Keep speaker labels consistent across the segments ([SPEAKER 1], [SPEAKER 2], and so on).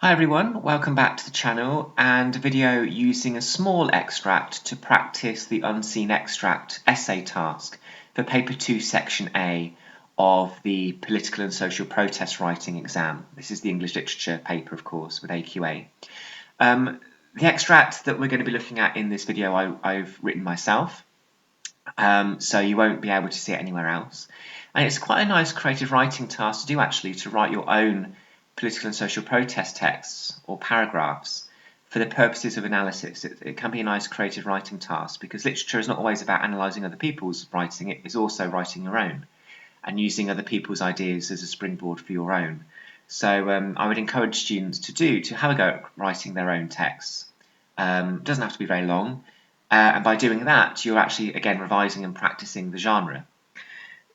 [SPEAKER 1] Hi everyone, welcome back to the channel and a video using a small extract to practice the unseen extract essay task for paper 2 section A of the political and social protest writing exam. This is the English literature paper, of course, with AQA. The extract that we're going to be looking at in this video I've written myself, so you won't be able to see it anywhere else. And it's quite a nice creative writing task to do, actually, to write your own political and social protest texts or paragraphs for the purposes of analysis. It can be a nice creative writing task because literature is not always about analysing other people's writing, it is also writing your own and using other people's ideas as a springboard for your own. So I would encourage students to have a go at writing their own texts. It doesn't have to be very long, and by doing that you're actually again revising and practicing the genre.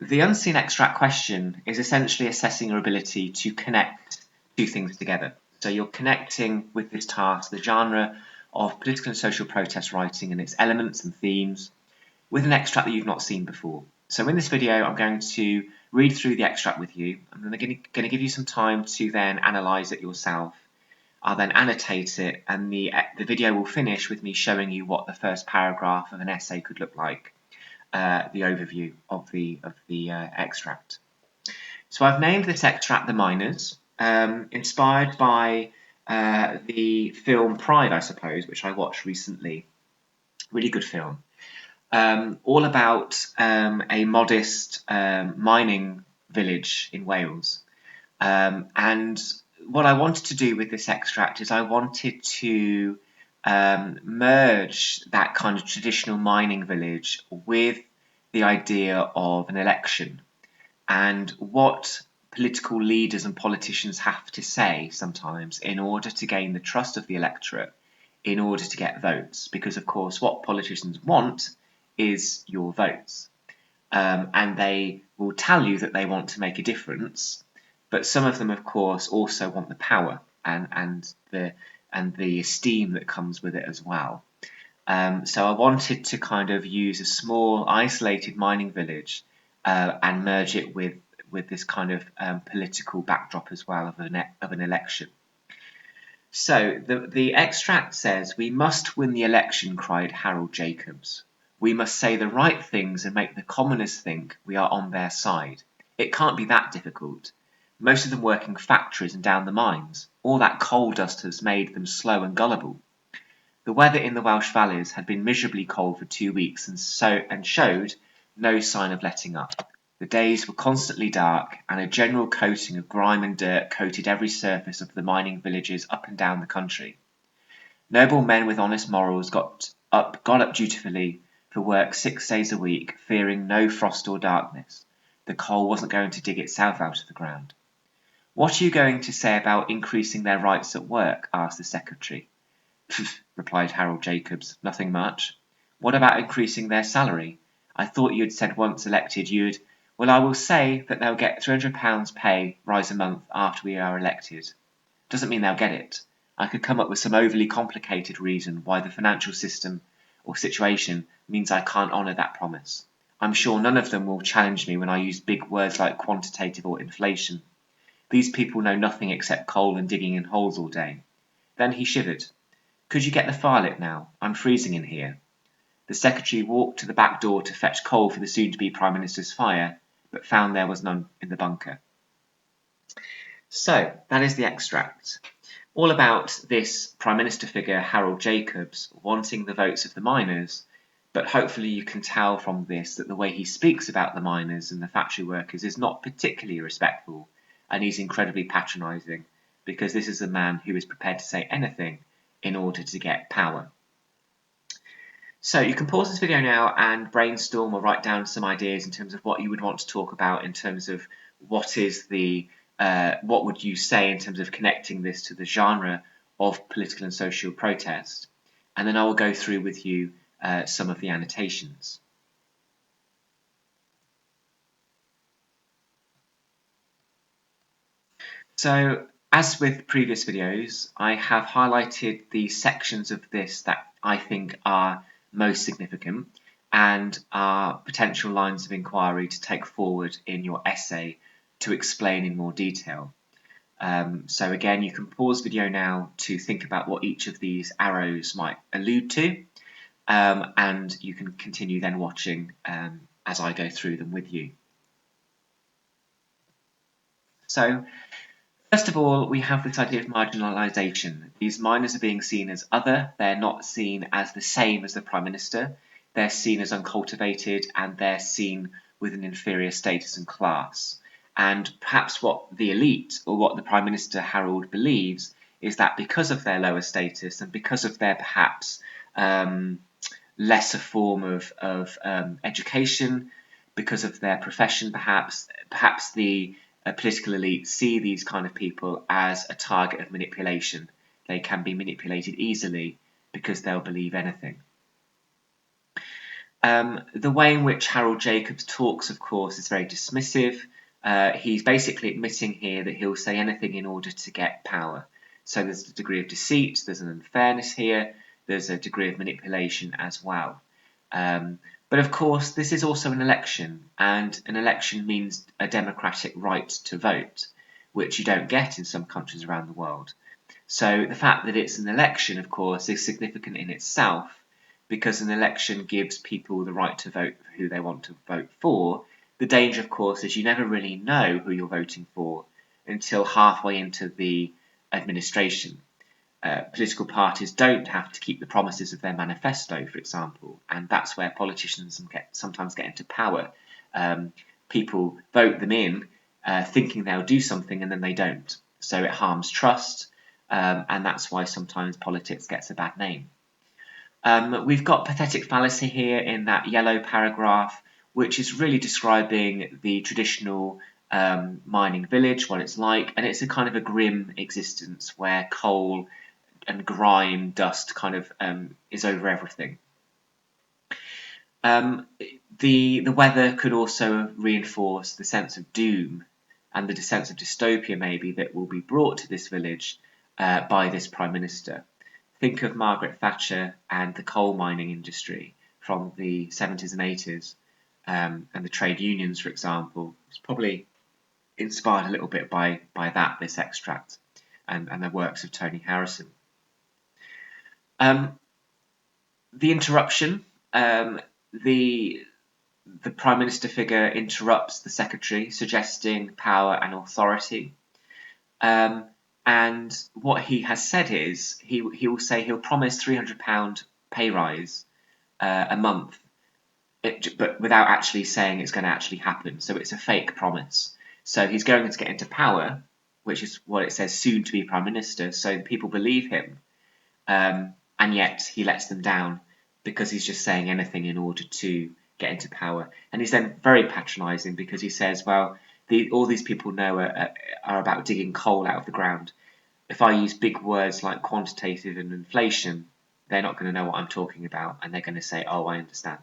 [SPEAKER 1] The unseen extract question is essentially assessing your ability to connect two things together. So you're connecting with this task the genre of political and social protest writing and its elements and themes with an extract that you've not seen before. So in this video I'm going to read through the extract with you. I'm going to give you some time to then analyse it yourself. I'll then annotate it, and the video will finish with me showing you what the first paragraph of an essay could look like. The overview of the extract. So I've named this extract The Miners, inspired by the film Pride, I suppose, which I watched recently. Really good film. All about a modest mining village in Wales. And what I wanted to do with this extract is I wanted to merge that kind of traditional mining village with the idea of an election and what political leaders and politicians have to say sometimes in order to gain the trust of the electorate, in order to get votes, because of course what politicians want is your votes, and they will tell you that they want to make a difference, but some of them of course also want the power and the esteem that comes with it as well. So I wanted to kind of use a small isolated mining village and merge it with this kind of political backdrop as well of an election. So the extract says, "We must win the election," cried Harold Jacobs. "We must say the right things and make the commoners think we are on their side. It can't be that difficult. Most of them work in factories and down the mines. All that coal dust has made them slow and gullible." The weather in the Welsh valleys had been miserably cold for 2 weeks and showed no sign of letting up. The days were constantly dark, and a general coating of grime and dirt coated every surface of the mining villages up and down the country. Noble men with honest morals got up dutifully for work 6 days a week, fearing no frost or darkness. The coal wasn't going to dig itself out of the ground. "What are you going to say about increasing their rights at work?" asked the secretary. Replied Harold Jacobs, "Nothing much." "What about increasing their salary? I thought you had said once elected you'd—" "Well, I will say that they'll get £300 pay rise a month after we are elected. Doesn't mean they'll get it. I could come up with some overly complicated reason why the financial system or situation means I can't honour that promise. I'm sure none of them will challenge me when I use big words like quantitative or inflation. These people know nothing except coal and digging in holes all day." Then he shivered. "Could you get the fire lit now? I'm freezing in here." The secretary walked to the back door to fetch coal for the soon-to-be Prime Minister's fire, but found there was none in the bunker. So, that is the extract. All about this Prime Minister figure, Harold Jacobs, wanting the votes of the miners, but hopefully you can tell from this that the way he speaks about the miners and the factory workers is not particularly respectful, and he's incredibly patronising, because this is a man who is prepared to say anything in order to get power. So you can pause this video now and brainstorm or write down some ideas in terms of what you would want to talk about in terms of what would you say in terms of connecting this to the genre of political and social protest, and then I will go through with you some of the annotations. So, as with previous videos, I have highlighted the sections of this that I think are most significant and are potential lines of inquiry to take forward in your essay to explain in more detail. So again, you can pause video now to think about what each of these arrows might allude to, and you can continue then watching as I go through them with you. So first of all, we have this idea of marginalisation. These miners are being seen as other, they're not seen as the same as the Prime Minister, they're seen as uncultivated, and they're seen with an inferior status and class. And perhaps what the elite, or what the Prime Minister Harold believes, is that because of their lower status and because of their perhaps lesser form of education, because of their profession perhaps the political elite see these kind of people as a target of manipulation. They can be manipulated easily because they'll believe anything. The way in which Harold Jacobs talks, of course, is very dismissive. He's basically admitting here that he'll say anything in order to get power. So there's a degree of deceit, there's an unfairness here, there's a degree of manipulation as well. But of course, this is also an election, and an election means a democratic right to vote, which you don't get in some countries around the world. So the fact that it's an election, of course, is significant in itself, because an election gives people the right to vote for who they want to vote for. The danger, of course, is you never really know who you're voting for until halfway into the administration. Political parties don't have to keep the promises of their manifesto, for example, and that's where politicians sometimes get into power. People vote them in thinking they'll do something and then they don't. So it harms trust, and that's why sometimes politics gets a bad name. We've got pathetic fallacy here in that yellow paragraph, which is really describing the traditional mining village, what it's like, and it's a kind of a grim existence where coal and grime, dust kind of is over everything. The weather could also reinforce the sense of doom and the sense of dystopia maybe that will be brought to this village by this Prime Minister. Think of Margaret Thatcher and the coal mining industry from the 70s and 80s, and the trade unions, for example. It's probably inspired a little bit by this extract, and the works of Tony Harrison. The interruption, the Prime Minister figure interrupts the Secretary, suggesting power and authority. And what he has said is he will say he'll promise £300 pay rise a month, but without actually saying it's going to actually happen. So it's a fake promise. So he's going to get into power, which is what it says, soon to be Prime Minister. So people believe him, and yet he lets them down because he's just saying anything in order to get into power. And he's then very patronising because he says, well, all these people know are about digging coal out of the ground. If I use big words like quantitative and inflation, they're not going to know what I'm talking about, and they're going to say, oh, I understand.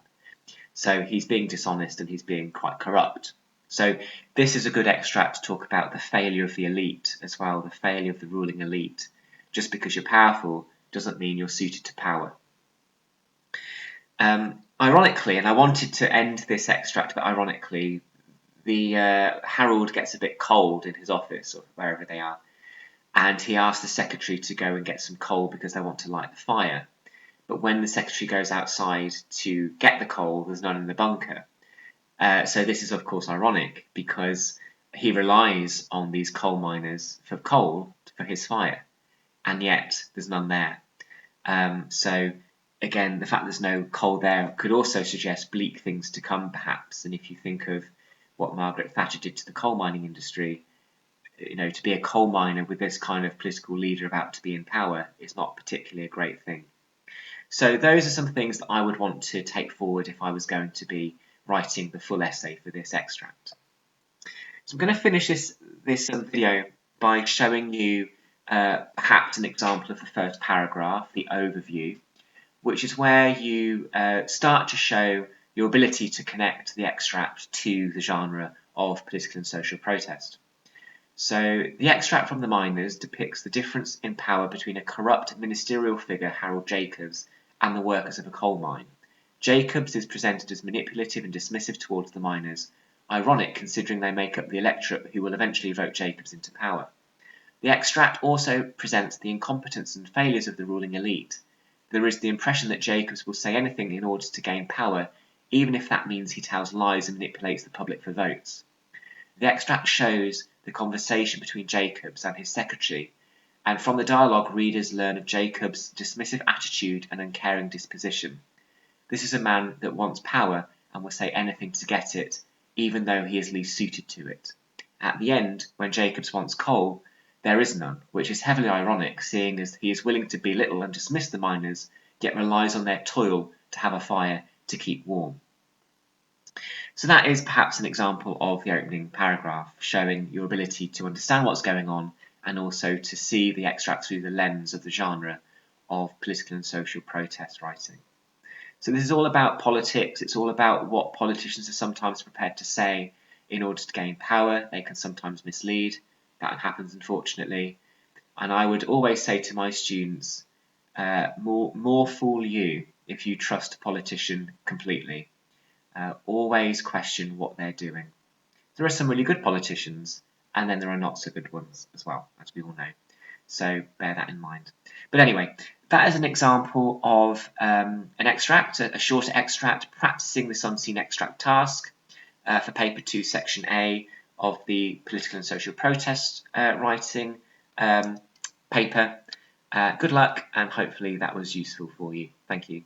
[SPEAKER 1] So he's being dishonest and he's being quite corrupt. So this is a good extract to talk about the failure of the elite as well, the failure of the ruling elite. Just because you're powerful doesn't mean you're suited to power. Ironically, and I wanted to end this extract, but ironically, the Harold gets a bit cold in his office or wherever they are, and he asks the secretary to go and get some coal because they want to light the fire. But when the secretary goes outside to get the coal, there's none in the bunker. So this is, of course, ironic because he relies on these coal miners for coal for his fire, and yet there's none there. So again, the fact there's no coal there could also suggest bleak things to come, perhaps. And if you think of what Margaret Thatcher did to the coal mining industry, to be a coal miner with this kind of political leader about to be in power is not particularly a great thing. So those are some things that I would want to take forward if I was going to be writing the full essay for this extract. So I'm going to finish this video by showing you perhaps an example of the first paragraph, the overview, which is where you start to show your ability to connect the extract to the genre of political and social protest. So the extract from the miners depicts the difference in power between a corrupt ministerial figure, Harold Jacobs, and the workers of a coal mine. Jacobs is presented as manipulative and dismissive towards the miners, ironic considering they make up the electorate who will eventually vote Jacobs into power. The extract also presents the incompetence and failures of the ruling elite. There is the impression that Jacobs will say anything in order to gain power, even if that means he tells lies and manipulates the public for votes. The extract shows the conversation between Jacobs and his secretary, and from the dialogue readers learn of Jacobs' dismissive attitude and uncaring disposition. This is a man that wants power and will say anything to get it, even though he is least suited to it. At the end, when Jacobs wants coal, there is none, which is heavily ironic, seeing as he is willing to belittle and dismiss the miners, yet relies on their toil to have a fire to keep warm. So that is perhaps an example of the opening paragraph, showing your ability to understand what's going on and also to see the extract through the lens of the genre of political and social protest writing. So this is all about politics. It's all about what politicians are sometimes prepared to say in order to gain power. They can sometimes mislead. That happens, unfortunately. And I would always say to my students, more fool you if you trust a politician completely. Always question what they're doing. There are some really good politicians, and then there are not so good ones as well, as we all know. So bear that in mind. But anyway, that is an example of an extract, a shorter extract, practicing this unseen extract task for Paper 2, Section A of the Political and Social Protest writing paper. Good luck, and hopefully that was useful for you. Thank you.